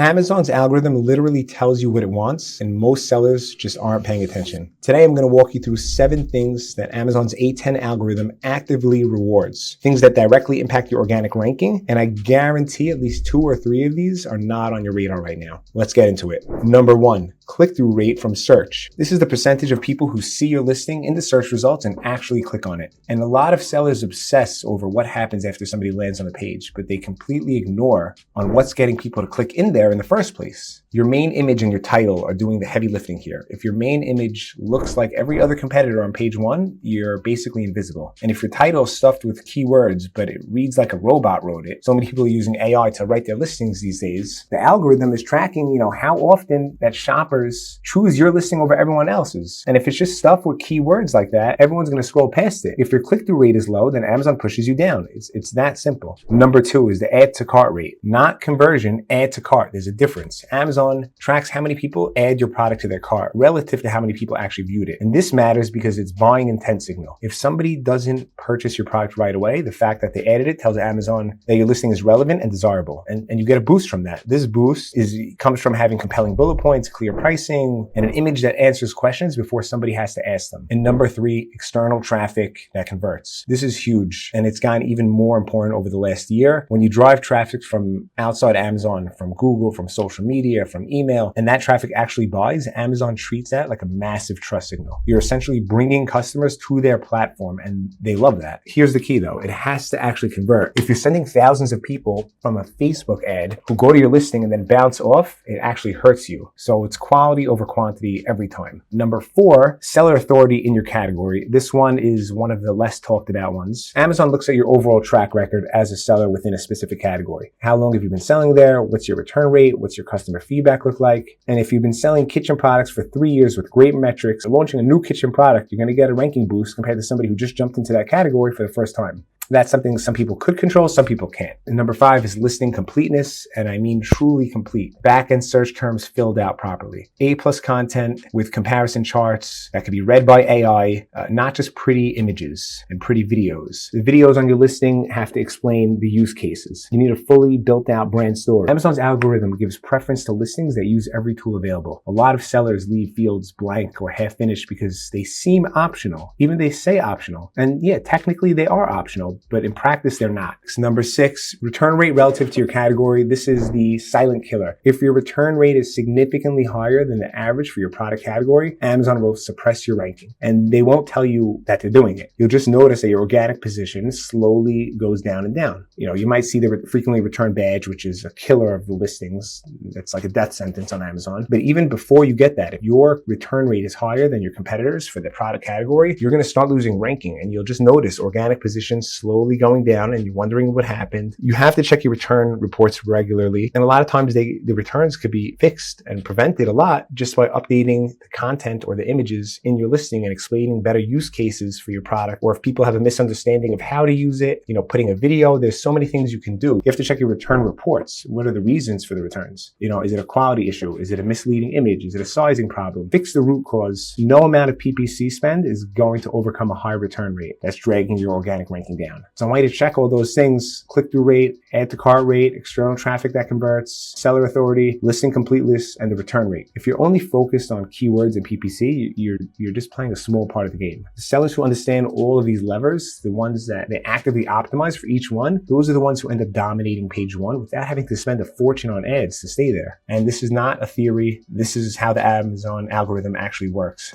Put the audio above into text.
Amazon's algorithm literally tells you what it wants, and most sellers just aren't paying attention. Today, I'm going to walk you through 7 things that Amazon's A10 algorithm actively rewards, things that directly impact your organic ranking, and I guarantee at least 2 or 3 of these are not on your radar right now. Let's get into it. Number 1, click-through rate from search. This is the percentage of people who see your listing in the search results and actually click on it. And a lot of sellers obsess over what happens after somebody lands on a page, but they completely ignore on what's getting people to click in there in the first place. Your main image and your title are doing the heavy lifting here. If your main image looks like every other competitor on page 1, you're basically invisible. And if your title is stuffed with keywords, but it reads like a robot wrote it, so many people are using AI to write their listings these days, the algorithm is tracking, how often that shoppers choose your listing over everyone else's. And if it's just stuff with keywords like that, everyone's going to scroll past it. If your click-through rate is low, then Amazon pushes you down. It's that simple. Number 2 is the add to cart rate. Not conversion, add to cart. There's a difference. Amazon tracks how many people add your product to their cart relative to how many people actually viewed it. And this matters because it's buying intent signal. If somebody doesn't purchase your product right away, the fact that they added it tells Amazon that your listing is relevant and desirable. And you get a boost from that. This boost comes from having compelling bullet points, clear pricing, and an image that answers questions before somebody has to ask them. And number 3, external traffic that converts. This is huge, and it's gotten even more important over the last year. When you drive traffic from outside Amazon, from Google, from social media, from email, and that traffic actually buys, Amazon treats that like a massive trust signal. You're essentially bringing customers to their platform, and they love that. Here's the key though, it has to actually convert. If you're sending thousands of people from a Facebook ad who go to your listing and then bounce off, it actually hurts you. So it's quality over quantity every time. Number 4, seller authority in your category. This one is one of the less talked about ones. Amazon looks at your overall track record as a seller within a specific category. How long have you been selling there? What's your return rate? What's your customer feedback look like? And if you've been selling kitchen products for 3 years with great metrics, launching a new kitchen product, you're going to get a ranking boost compared to somebody who just jumped into that category for the first time. That's something some people could control, some people can't. And number 5 is listing completeness, and I mean truly complete. Back-end search terms filled out properly. A+ content with comparison charts that could be read by AI, not just pretty images and pretty videos. The videos on your listing have to explain the use cases. You need a fully built-out brand story. Amazon's algorithm gives preference to listings that use every tool available. A lot of sellers leave fields blank or half-finished because they seem optional. Even they say optional. And yeah, technically they are optional, but in practice, they're not. Number 6, return rate relative to your category. This is the silent killer. If your return rate is significantly higher than the average for your product category, Amazon will suppress your ranking. And they won't tell you that they're doing it. You'll just notice that your organic position slowly goes down and down. You might see the frequently returned badge, which is a killer of the listings. That's like a death sentence on Amazon. But even before you get that, if your return rate is higher than your competitors for the product category, you're going to start losing ranking, and you'll just notice organic positions slowly going down, and you're wondering what happened. You have to check your return reports regularly, and a lot of times the returns could be fixed and prevented a lot just by updating the content or the images in your listing and explaining better use cases for your product. Or if people have a misunderstanding of how to use it, putting a video, there's so many things you can do. You have to check your return reports. What are the reasons for the returns? Is it a quality issue? Is it a misleading image? Is it a sizing problem? Fix the root cause. No amount of PPC spend is going to overcome a high return rate that's dragging your organic ranking down. So I want you to check all those things: click-through rate, add to cart rate, external traffic that converts, seller authority, listing completeness, and the return rate. If you're only focused on keywords and PPC, you're just playing a small part of the game. The sellers who understand all of these levers, the ones that they actively optimize for each one, those are the ones who end up dominating page 1 without having to spend a fortune on ads to stay there. And this is not a theory. This is how the Amazon algorithm actually works.